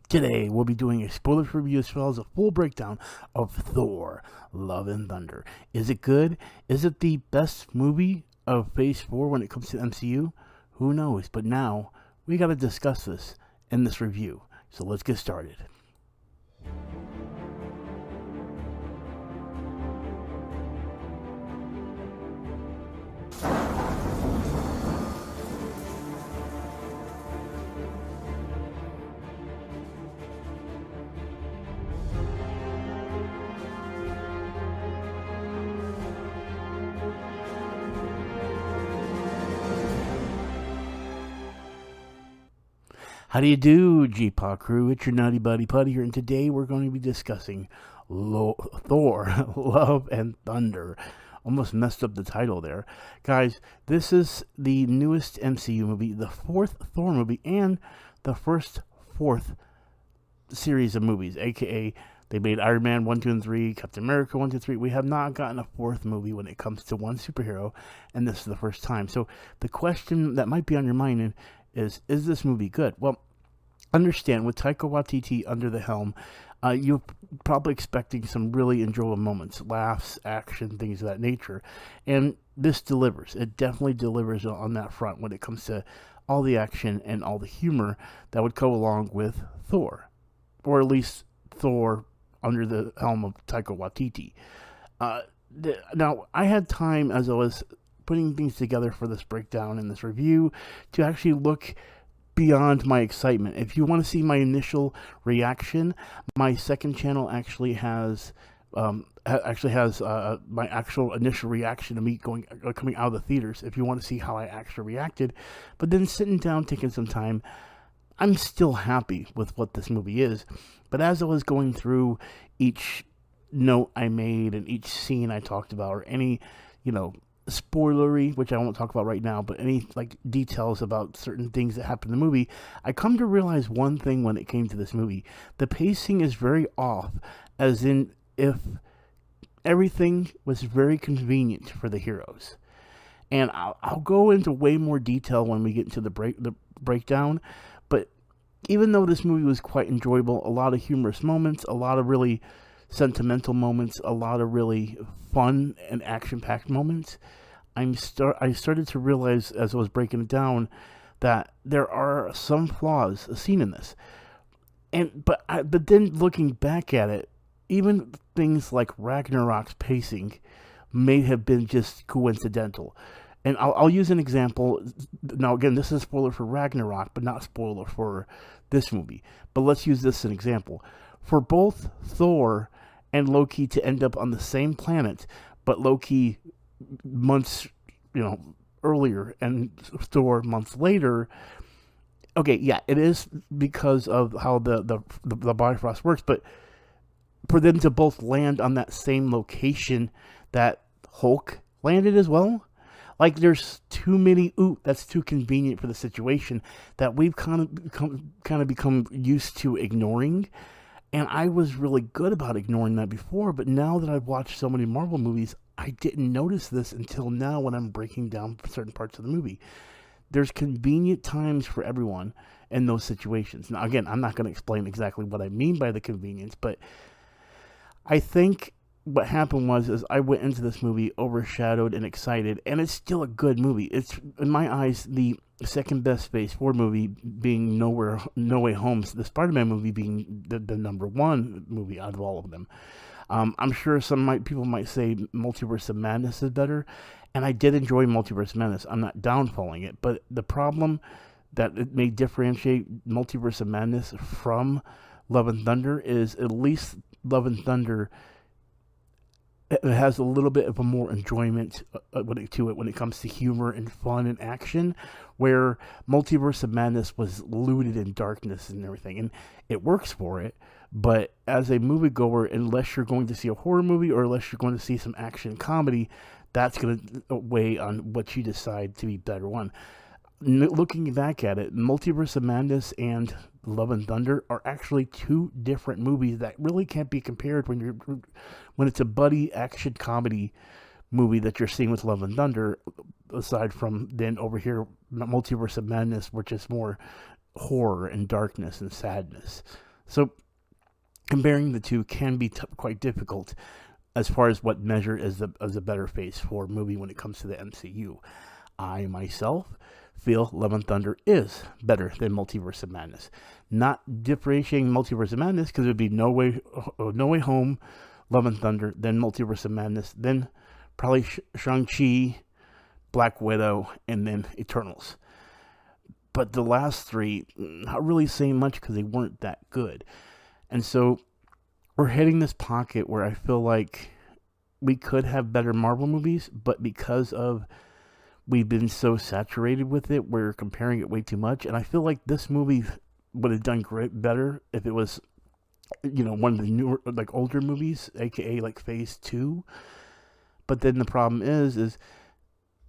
Today, we'll be doing a spoiler review as well as a full breakdown of Thor, Love and Thunder. Is it good? Is it the best movie of Phase 4 when it comes to MCU? Who knows? But now, we gotta discuss this in this review. So let's get started. How do you do, G-Paw crew? It's your Naughty Buddy Putty here, and today we're going to be discussing Thor, Love and Thunder. Almost messed up the title there. Guys, this is the newest MCU movie, the fourth Thor movie, and the fourth series of movies, aka they made Iron Man 1, 2, and 3, Captain America 1, 2, 3. We have not gotten a fourth movie when it comes to one superhero, and this is the first time. So the question that might be on your mind is this movie good? Well, understand, with Taika Waititi under the helm, you're probably expecting some really enjoyable moments, laughs, action, things of that nature. And this delivers. It definitely delivers on that front when it comes to all the action and all the humor that would go along with Thor. Or at least Thor under the helm of Taika Waititi. Now, I had time as I was putting things together for this breakdown and this review to actually look beyond my excitement. If you want to see my initial reaction, my second channel actually has my actual initial reaction to me coming out of the theaters. If you want to see how I actually reacted, but then sitting down, taking some time, I'm still happy with what this movie is. But as I was going through each note I made and each scene I talked about, or any, spoilery, which I won't talk about right now, but any details about certain things that happen in the movie, I come to realize one thing when it came to this movie. The pacing is very off, as in if everything was very convenient for the heroes. And I'll go into way more detail when we get into the breakdown, but even though this movie was quite enjoyable, a lot of humorous moments, a lot of really sentimental moments, a lot of really fun and action-packed moments, I started to realize as I was breaking it down that there are some flaws seen in this. But then looking back at it, even things like Ragnarok's pacing may have been just coincidental. And I'll use an example. Now, again, this is a spoiler for Ragnarok, but not a spoiler for this movie. But let's use this as an example. For both Thor and Loki to end up on the same planet, but Loki months, earlier and Thor months later. Okay, yeah, it is because of how the Bifrost works, but for them to both land on that same location that Hulk landed as well, there's too many. That's too convenient for the situation that we've kind of become used to ignoring. And I was really good about ignoring that before, but now that I've watched so many Marvel movies, I didn't notice this until now when I'm breaking down certain parts of the movie. There's convenient times for everyone in those situations. Now, again, I'm not going to explain exactly what I mean by the convenience, but I think what happened was I went into this movie overshadowed and excited, and it's still a good movie. It's, in my eyes, the second best Phase 4 movie, being No Way Home, the Spider-Man movie being the number one movie out of all of them. I'm sure people might say Multiverse of Madness is better, and I did enjoy Multiverse of Madness. I'm not downfalling it, but the problem that it may differentiate Multiverse of Madness from Love and Thunder is at least Love and Thunder, it has a little bit of a more enjoyment to it when it comes to humor and fun and action, where Multiverse of Madness was looted in darkness and everything, and it works for it. But as a moviegoer, unless you're going to see a horror movie or unless you're going to see some action comedy, that's going to weigh on what you decide to be better one. Looking back at it, Multiverse of Madness and Love and Thunder are actually two different movies that really can't be compared when it's a buddy action comedy movie that you're seeing with Love and Thunder, aside from then over here Multiverse of Madness, which is more horror and darkness and sadness. So comparing the two can be quite difficult as far as what measure is a better Phase 4 movie when it comes to the MCU. I myself feel Love and Thunder is better than Multiverse of Madness. Not differentiating Multiverse of Madness, because it would be No Way Home, Love and Thunder, then Multiverse of Madness, then probably Shang-Chi, Black Widow, and then Eternals. But the last three, not really saying much because they weren't that good. And so we're hitting this pocket where I feel like we could have better Marvel movies, but because of we've been so saturated with it, we're comparing it way too much. And I feel like this movie would have done better if it was, one of the newer, like older movies, aka like Phase 2. But then the problem is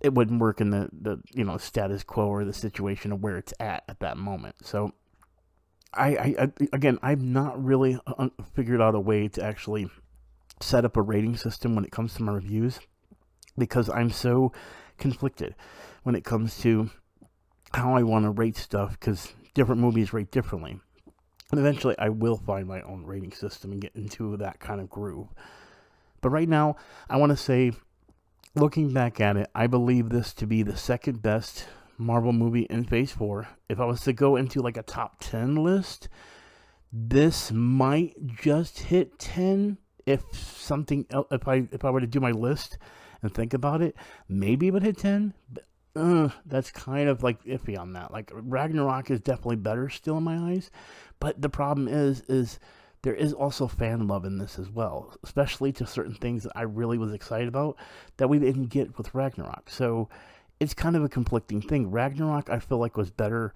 it wouldn't work in the status quo or the situation of where it's at that moment. So I've not really figured out a way to actually set up a rating system when it comes to my reviews, because I'm so conflicted when it comes to how I want to rate stuff, because different movies rate differently. And eventually I will find my own rating system and get into that kind of groove. But right now, I want to say, looking back at it, I believe this to be the second best Marvel movie in Phase 4. If I was to go into like a top 10 list, this might just hit 10. If something else, if I were to do my list and think about it, maybe it would hit 10. But that's kind of like iffy on that. Like Ragnarok is definitely better still in my eyes, but the problem is there is also fan love in this as well, especially to certain things that I really was excited about that we didn't get with Ragnarok. So it's kind of a conflicting thing. Ragnarok, I feel like, was better,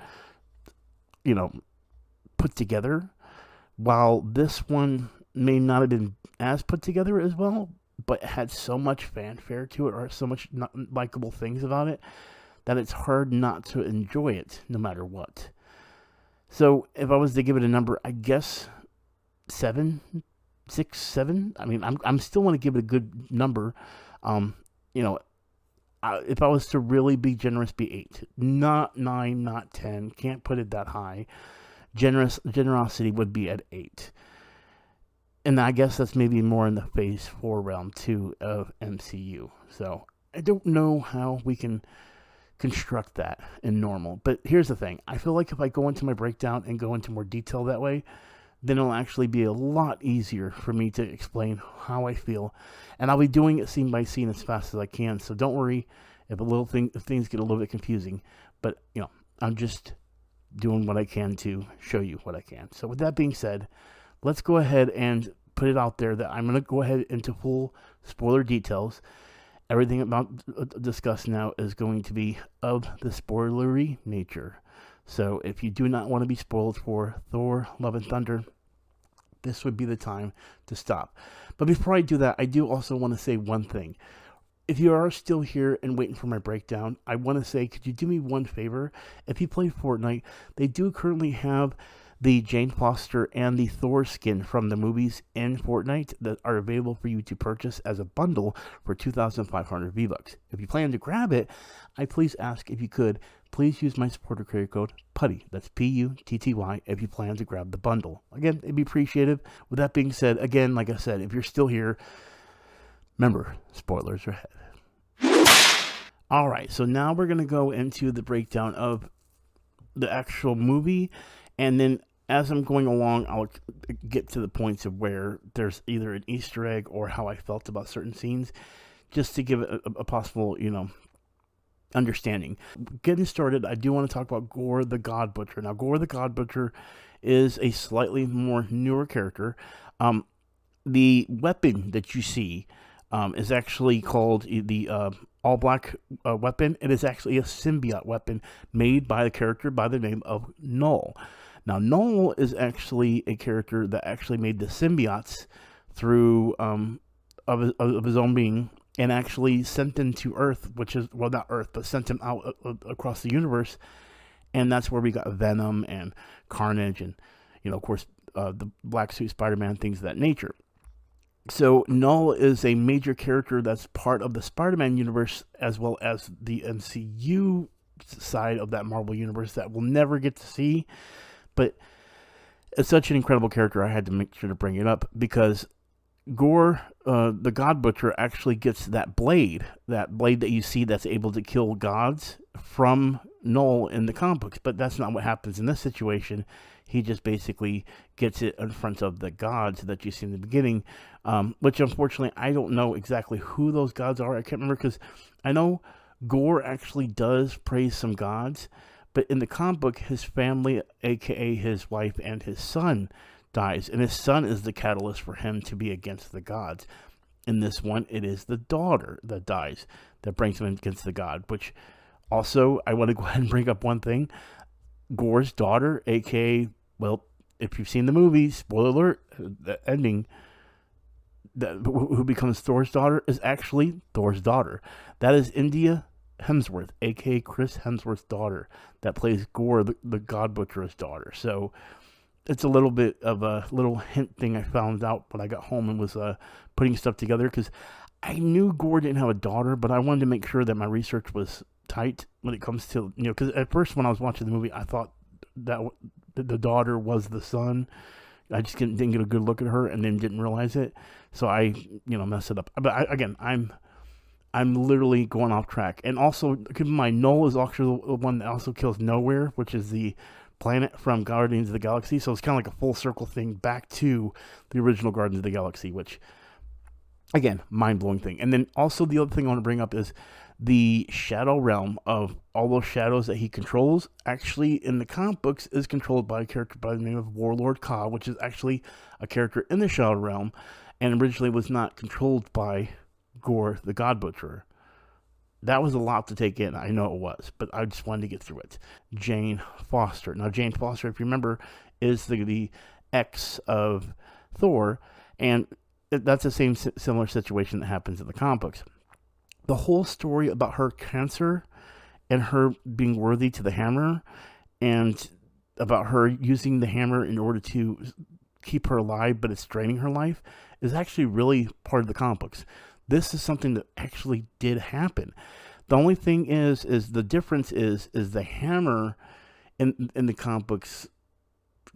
put together, while this one may not have been as put together as well, but had so much fanfare to it, or so much not likable things about it, that it's hard not to enjoy it no matter what. So if I was to give it a number, I guess 7, 6, 7. I mean, I'm still want to give it a good number. If I was to really be generous, be 8, not 9, not 10. Can't put it that high. Generosity would be at 8. And I guess that's maybe more in the Phase 4 realm too of MCU. So I don't know how we can construct that in normal. But here's the thing. I feel like if I go into my breakdown and go into more detail that way, then it'll actually be a lot easier for me to explain how I feel. And I'll be doing it scene by scene as fast as I can. So don't worry if things get a little bit confusing. But, I'm just doing what I can to show you what I can. So with that being said, let's go ahead and put it out there that I'm going to go ahead into full spoiler details. Everything about discussed now is going to be of the spoilery nature. So if you do not want to be spoiled for Thor, Love and Thunder, this would be the time to stop. But before I do that, I do also want to say one thing. If you are still here and waiting for my breakdown, I want to say, could you do me one favor? If you play Fortnite, they do currently have the Jane Foster and the Thor skin from the movies in Fortnite that are available for you to purchase as a bundle for 2,500 V-Bucks. If you plan to grab it, I please ask if you could, please use my supporter creator code PUTTY, that's P-U-T-T-Y, if you plan to grab the bundle. Again, it'd be appreciative. With that being said, again, like I said, if you're still here, remember, spoilers are ahead. All right, so now we're going to go into the breakdown of the actual movie, and then as I'm going along, I'll get to the points of where there's either an Easter egg or how I felt about certain scenes, just to give it a possible, understanding. Getting started, I do want to talk about Gore the God Butcher. Now, Gore the God Butcher is a slightly more newer character. The weapon that you see is actually called the all-black weapon. It is actually a symbiote weapon made by a character by the name of Null. Now, Null is actually a character that actually made the symbiotes through of his own being, and actually sent them to Earth, which is, well, not Earth, but sent them out across the universe. And that's where we got Venom and Carnage and, of course, the Black Suit Spider-Man, things of that nature. So Null is a major character that's part of the Spider-Man universe, as well as the MCU side of that Marvel universe that we'll never get to see. But It's such an incredible character. I had to make sure to bring it up because Gore, the God Butcher, actually gets that blade that you see that's able to kill gods from Null in the comic books. But that's not what happens in this situation. He just basically gets it in front of the gods that you see in the beginning, which unfortunately I don't know exactly who those gods are. I can't remember because I know Gore actually does praise some gods, but in the comic book, his family, aka his wife and his son, dies, and his son is the catalyst for him to be against the gods. In this one, it is the daughter that dies that brings him against the god, which also, I want to go ahead and bring up one thing. Gore's daughter, aka, well, if you've seen the movie, spoiler alert, the ending, who becomes Thor's daughter is actually Thor's daughter. That is India Hemsworth, aka Chris Hemsworth's daughter, that plays Gore, the God Butcher's daughter. So it's a little bit of a little hint thing I found out when I got home and was putting stuff together, because I knew Gore didn't have a daughter, but I wanted to make sure that my research was tight when it comes to, because at first when I was watching the movie, I thought that the daughter was the son. I just didn't get a good look at her and then didn't realize it. So I, messed it up. But again, I'm literally going off track. And also, keep in mind, Null is actually the one that also kills Nowhere, which is the planet from Guardians of the Galaxy. So it's kind of like a full circle thing back to the original Guardians of the Galaxy, which, again, mind-blowing thing. And then also the other thing I want to bring up is the shadow realm of all those shadows that he controls, actually in the comic books is controlled by a character by the name of Warlord Ka, which is actually a character in the shadow realm and originally was not controlled by Gore the God Butcher. That was a lot to take in. I know it was, but I just wanted to get through it. Jane Foster. Now, Jane Foster, if you remember, is the ex of Thor, and that's the same similar situation that happens in the comic books. The whole story about her cancer and her being worthy to the hammer, and about her using the hammer in order to keep her alive, but it's draining her life, is actually really part of the comic books. This is something that actually did happen. The only thing is the difference is the hammer in the comic books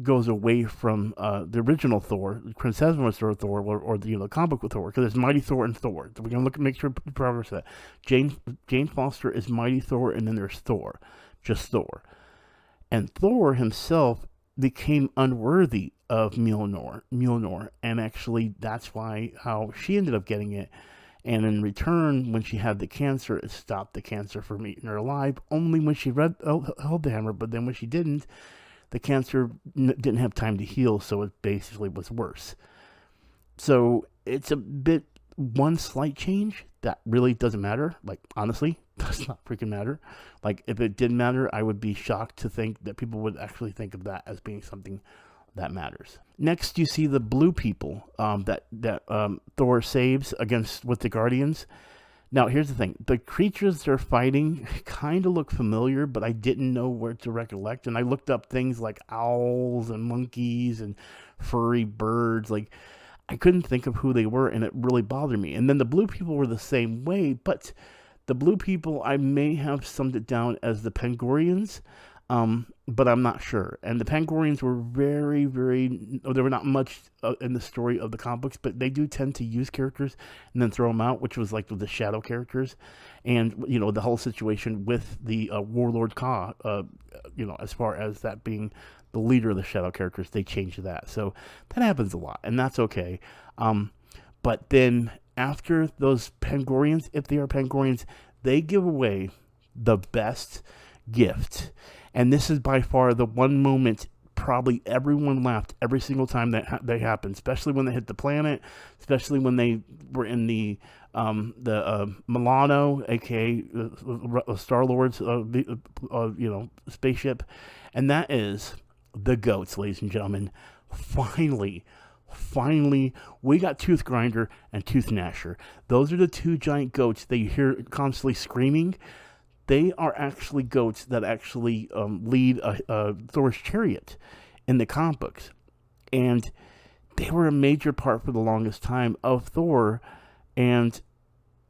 goes away from the original Thor, Chris Hemsworth's Thor, or the comic book with Thor, because there's Mighty Thor and Thor. So we're gonna make sure we progress that. Jane Foster is Mighty Thor, and then there's Thor, just Thor, and Thor himself became unworthy of Mjolnir, and actually that's how she ended up getting it. And in return, when she had the cancer, it stopped the cancer from eating her alive. Only when she held the hammer, but then when she didn't, the cancer didn't have time to heal, so it basically was worse. So it's a bit, one slight change that really doesn't matter. Like, honestly, does not freaking matter. Like, if it did matter, I would be shocked to think that people would actually think of that as being something that matters. Next, you see the blue people that Thor saves with the Guardians. Now, here's the thing. The creatures they're fighting kind of look familiar, but I didn't know where to recollect. And I looked up things like owls and monkeys and furry birds. Like, I couldn't think of who they were, and it really bothered me. And then the blue people were the same way, but the blue people, I may have summed it down as the Pangorians, but I'm not sure. And the Pangorians were very, they were not much in the story of the comic books, but they do tend to use characters and then throw them out, which was like the shadow characters. And, the whole situation with the Warlord Ka, as far as that being the leader of the shadow characters, they changed that. So that happens a lot, and that's okay. But then after those Pangorians, if they are Pangorians, they give away the best gift. And this is by far the one moment probably everyone laughed every single time that they happened, especially when they hit the planet, especially when they were in the Milano, aka Star-Lord's spaceship. And that is the goats, ladies and gentlemen. Finally, we got Tooth Grinder and Tooth Gnasher. Those are the two giant goats that you hear constantly screaming. They are actually goats that actually lead Thor's chariot in the comic books. And they were a major part for the longest time of Thor. And,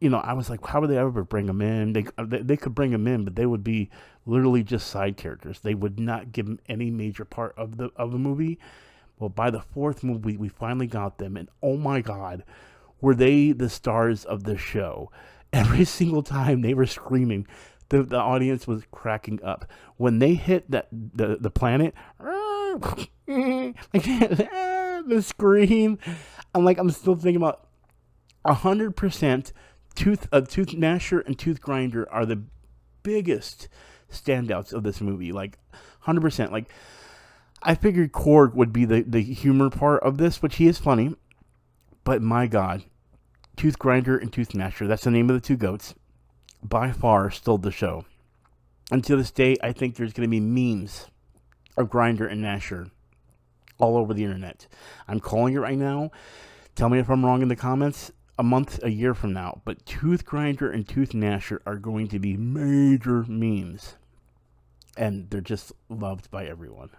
I was like, how would they ever bring them in? They could bring them in, but they would be literally just side characters. They would not give them any major part of the movie. Well, by the fourth movie, we finally got them, and oh my God, were they the stars of the show? Every single time they were screaming, the audience was cracking up. When they hit the planet, the scream, I'm still thinking about 100%. Tooth Gnasher and Tooth Grinder are the biggest standouts of this movie. 100%. I figured Korg would be the humor part of this, which he is funny. But my God, Tooth Grinder and Tooth Gnasher, that's the name of the two goats, by far stole the show. And to this day, I think there's going to be memes of Grinder and Gnasher all over the internet. I'm calling it right now. Tell me if I'm wrong in the comments. A year from now. But Tooth Grinder and Tooth Gnasher are going to be major memes. And they're just loved by everyone.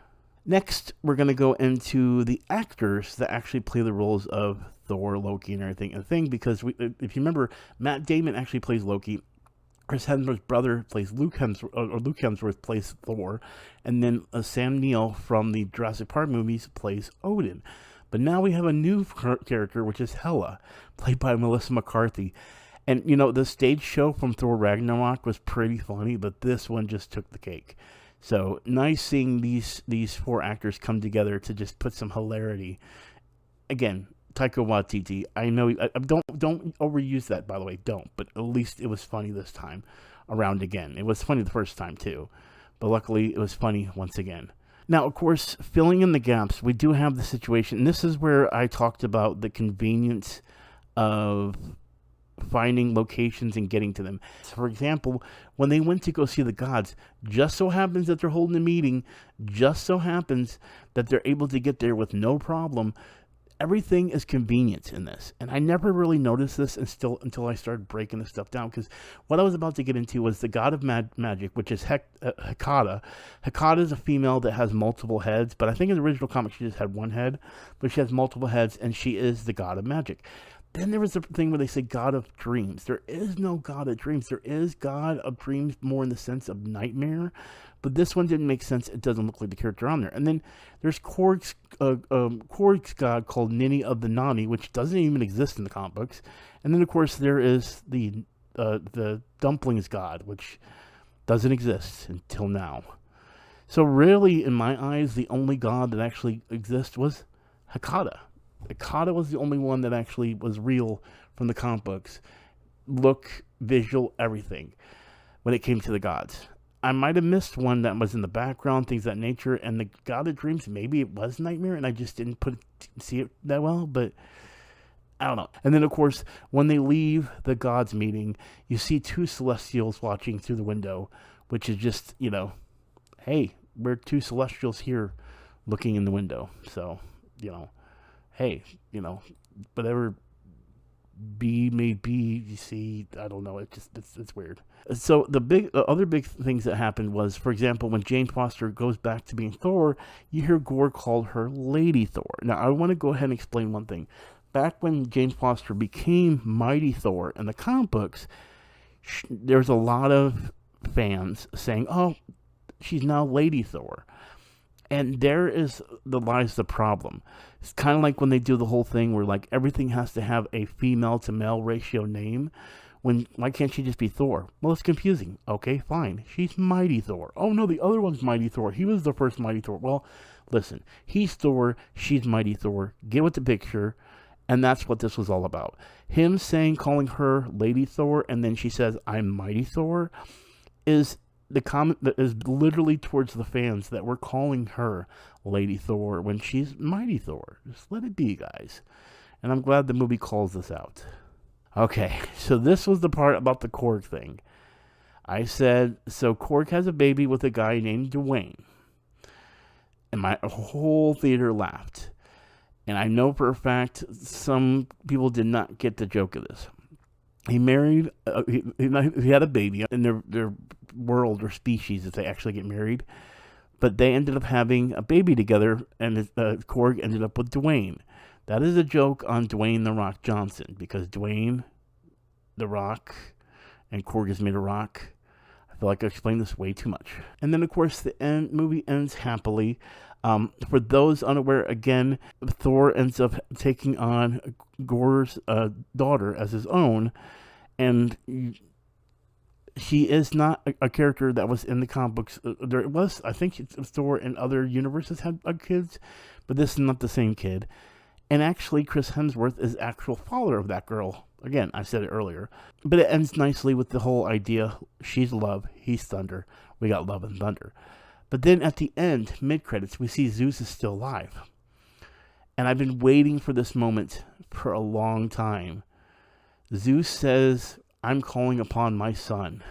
Next, we're going to go into the actors that actually play the roles of Thor, Loki, and everything. Because if you remember, Matt Damon actually plays Loki. Chris Hemsworth's brother plays Luke Hemsworth plays Thor. And then Sam Neill from the Jurassic Park movies plays Odin. But now we have a new character, which is Hela, played by Melissa McCarthy. And, the stage show from Thor Ragnarok was pretty funny, but this one just took the cake. So, nice seeing these four actors come together to just put some hilarity. Again, Taika Waititi, I know, don't overuse that, by the way, don't. But at least it was funny this time around again. It was funny the first time, too. But luckily, it was funny once again. Now, of course, filling in the gaps, we do have the situation, and this is where I talked about the convenience of finding locations and getting to them. So, for example, when they went to go see the gods, just so happens that they're holding a meeting, just so happens that they're able to get there with no problem. Everything is convenient in this. And I never really noticed this until I started breaking this stuff down. Because what I was about to get into was the god of magic, which is Hecata. Hecata is a female that has multiple heads. But I think in the original comic, she just had one head. But she has multiple heads, and she is the god of magic. Then there was the thing where they say God of Dreams. There is no God of Dreams. There is God of Dreams more in the sense of nightmare. But this one didn't make sense. It doesn't look like the character on there. And then there's Korg's god called Ninny of the Nani, which doesn't even exist in the comic books. And then, of course, there is the Dumplings god, which doesn't exist until now. So really, in my eyes, the only god that actually exists was Hecata. Hecata was the only one that actually was real from the comic books. Look, visual, everything, when it came to the gods. I might have missed one that was in the background, things of that nature, and the God of Dreams, maybe it was Nightmare, and I just didn't see it that well, but I don't know. And then, of course, when they leave the gods meeting, you see two Celestials watching through the window, which is just, hey, we're two Celestials here looking in the window. So, hey, whatever B may be, you see, I don't know, it's weird. So the other big things that happened was, for example, when Jane Foster goes back to being Thor, you hear Gore call her Lady Thor. Now, I want to go ahead and explain one thing. Back when Jane Foster became Mighty Thor in the comic books, there's a lot of fans saying, oh, she's now Lady Thor. And there lies the problem. It's kind of like when they do the whole thing where everything has to have a female to male ratio name. Why can't she just be Thor? Well, it's confusing. Okay, fine. She's Mighty Thor. Oh no, the other one's Mighty Thor. He was the first Mighty Thor. Well, listen, he's Thor, she's Mighty Thor. Get with the picture. And that's what this was all about. Him calling her Lady Thor, and then she says, I'm Mighty Thor, is the comment that is literally towards the fans that we're calling her Lady Thor when she's Mighty Thor. Just let it be, guys. And I'm glad the movie calls this out. Okay, so this was the part about the Korg thing. I said, so Korg has a baby with a guy named Dwayne. And my whole theater laughed. And I know for a fact some people did not get the joke of this. He married, he had a baby in their world or species if they actually get married. But they ended up having a baby together, and Korg ended up with Dwayne. That is a joke on Dwayne The Rock Johnson, because Dwayne The Rock and Korg is made of rock. I feel like I explained this way too much. And then, of course, the movie ends happily. For those unaware, again, Thor ends up taking on Gore's daughter as his own, and he is not a character that was in the comic books. There was, I think, Thor in other universes had kids, but this is not the same kid. And actually, Chris Hemsworth is actual father of that girl. Again, I said it earlier. But it ends nicely with the whole idea, she's love, he's thunder. We got love and thunder. But then at the end, mid-credits, we see Zeus is still alive. And I've been waiting for this moment for a long time. Zeus says, I'm calling upon my son.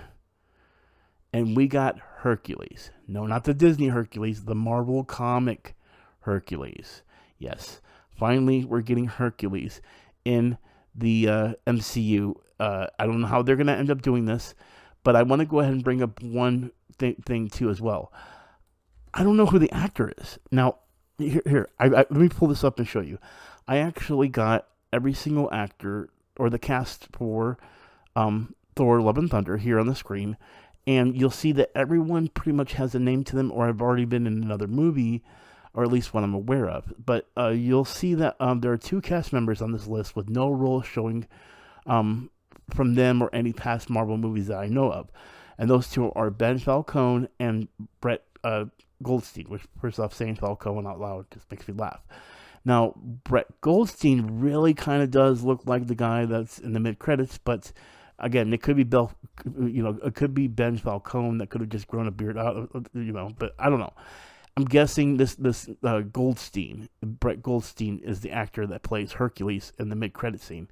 And we got Hercules. No, not the Disney Hercules, the Marvel comic Hercules. Yes, finally we're getting Hercules in the MCU. I don't know how they're going to end up doing this, but I want to go ahead and bring up one thing too as well. I don't know who the actor is. Now, here, let me pull this up and show you. I actually got every single actor or the cast for Thor Love and Thunder here on the screen, and you'll see that everyone pretty much has a name to them or have already been in another movie, or at least one I'm aware of. But you'll see that there are 2 cast members on this list with no role showing from them or any past Marvel movies that I know of. And those 2 are Ben Falcone and Brett Goldstein, which, first off, saying Falcone out loud just makes me laugh. Now, Brett Goldstein really kind of does look like the guy that's in the mid-credits, but again, it could be it could be Ben Falcone that could have just grown a beard out, but I don't know. I'm guessing this Goldstein, Brett Goldstein, is the actor that plays Hercules in the mid-credit scene.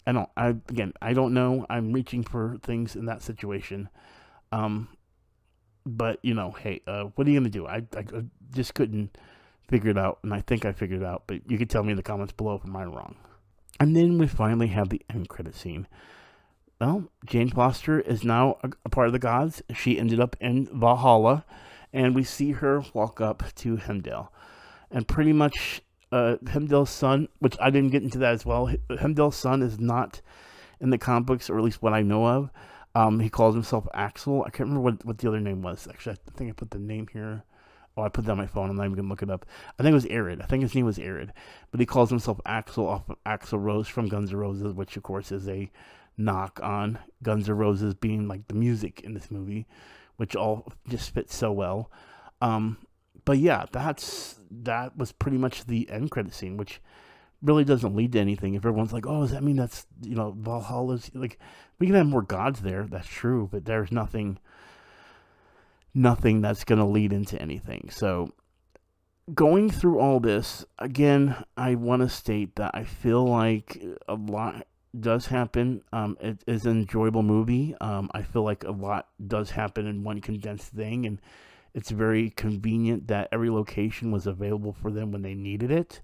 I don't know. I'm reaching for things in that situation. But, hey, what are you going to do? I just couldn't figure it out, and I think I figured it out, but you can tell me in the comments below if I'm wrong. And then we finally have the end credit scene. Well, Jane Foster is now a part of the gods. She ended up in Valhalla, and we see her walk up to Heimdall. And pretty much Heimdall's son, which I didn't get into that as well, Heimdall's son is not in the comic books, or at least what I know of. He calls himself Axel. I can't remember what the other name was. Actually, I think I put the name here. Oh, I put that on my phone. I'm not even going to look it up. I think it was Arid. I think his name was Arid. But he calls himself Axel off of Axl Rose from Guns N' Roses, which, of course, is a knock on Guns N' Roses being like the music in this movie, which all just fits so well. But yeah, that was pretty much the end credit scene, which really doesn't lead to anything. If everyone's like, oh, does that mean that's, Valhalla's, like, we can have more gods there. That's true, but there's nothing that's going to lead into anything. So going through all this, again, I want to state that I feel like a lot does happen. It is an enjoyable movie. I feel like a lot does happen in one condensed thing, and it's very convenient that every location was available for them when they needed it,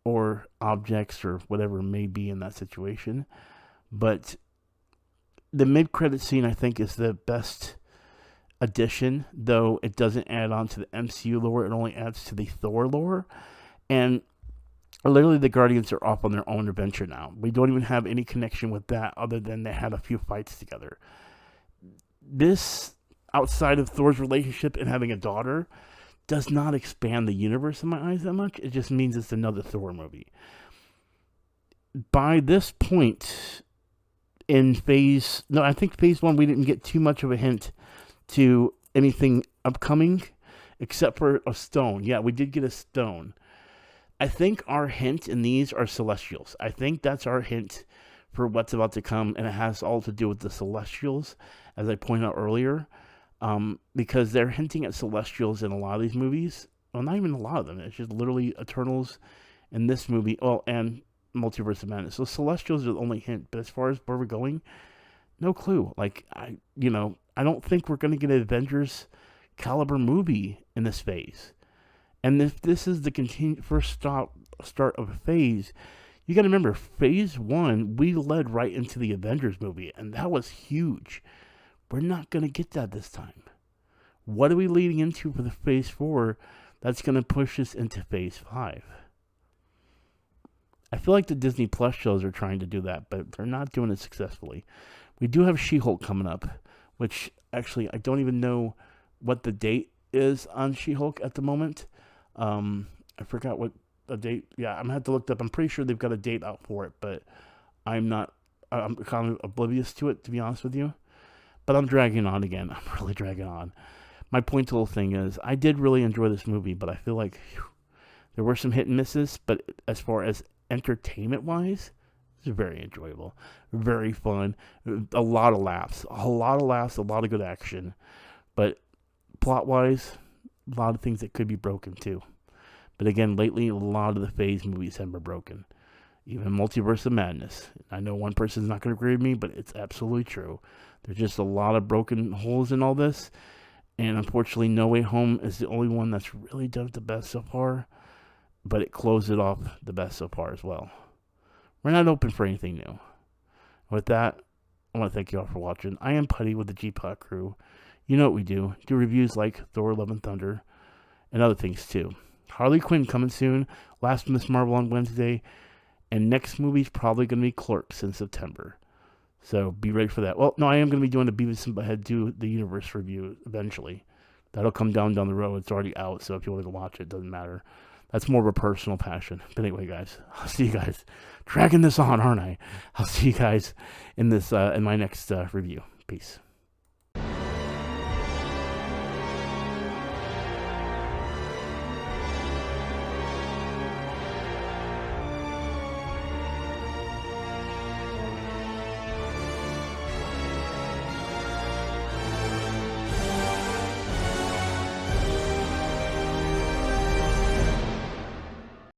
or objects, or whatever it may be in that situation. But the mid-credit scene, I think, is the best addition, though it doesn't add on to the MCU lore. It only adds to the Thor lore. And literally, the Guardians are off on their own adventure now. We don't even have any connection with that other than they had a few fights together. This, outside of Thor's relationship and having a daughter, does not expand the universe in my eyes that much. It just means it's another Thor movie. By this point in I think phase 1, we didn't get too much of a hint to anything upcoming except for a stone. Yeah, we did get a stone. I think our hint in these are Celestials. I think that's our hint for what's about to come, and it has all to do with the Celestials, as I pointed out earlier, because they're hinting at Celestials in a lot of these movies. Well, not even a lot of them. It's just literally Eternals in this movie, and Multiverse of Madness. So Celestials are the only hint, but as far as where we're going, no clue. Like, I don't think we're going to get an Avengers caliber movie in this phase. And if this is the first start of a phase, you got to remember, phase 1, we led right into the Avengers movie, and that was huge. We're not going to get that this time. What are we leading into for the phase 4 that's going to push us into phase 5? I feel like the Disney Plus shows are trying to do that, but they're not doing it successfully. We do have She-Hulk coming up, which actually I don't even know what the date is on She-Hulk at the moment. I forgot what the date. Yeah, I'm gonna have to look it up. I'm pretty sure they've got a date out for it, but I'm kind of oblivious to it, to be honest with you. But I'm dragging on again. I'm really dragging on. My point to the whole thing is, I did really enjoy this movie, but I feel like there were some hit and misses. But as far as entertainment-wise, it's very enjoyable, very fun, a lot of laughs, a lot of good action. But plot-wise, a lot of things that could be broken too. But again, lately, a lot of the Phase movies have been broken. Even Multiverse of Madness. I know one person's not going to agree with me, but it's absolutely true. There's just a lot of broken holes in all this. And unfortunately, No Way Home is the only one that's really done it the best so far. But it closed it off the best so far as well. We're not open for anything new. With that, I want to thank you all for watching. I am Putty with the G-Pot crew. You know what we do. Do reviews like Thor, Love and Thunder, and other things too. Harley Quinn coming soon. Last Miss Marvel on Wednesday. And next movie's probably going to be Clerks in September. So be ready for that. Well, no, I am going to be doing a Beavis and Butthead Do the Universe review eventually. That'll come down the road. It's already out, so if you want to go watch it, it doesn't matter. That's more of a personal passion. But anyway, guys, I'll see you guys. Dragging this on, aren't I? I'll see you guys in this in my next review. Peace.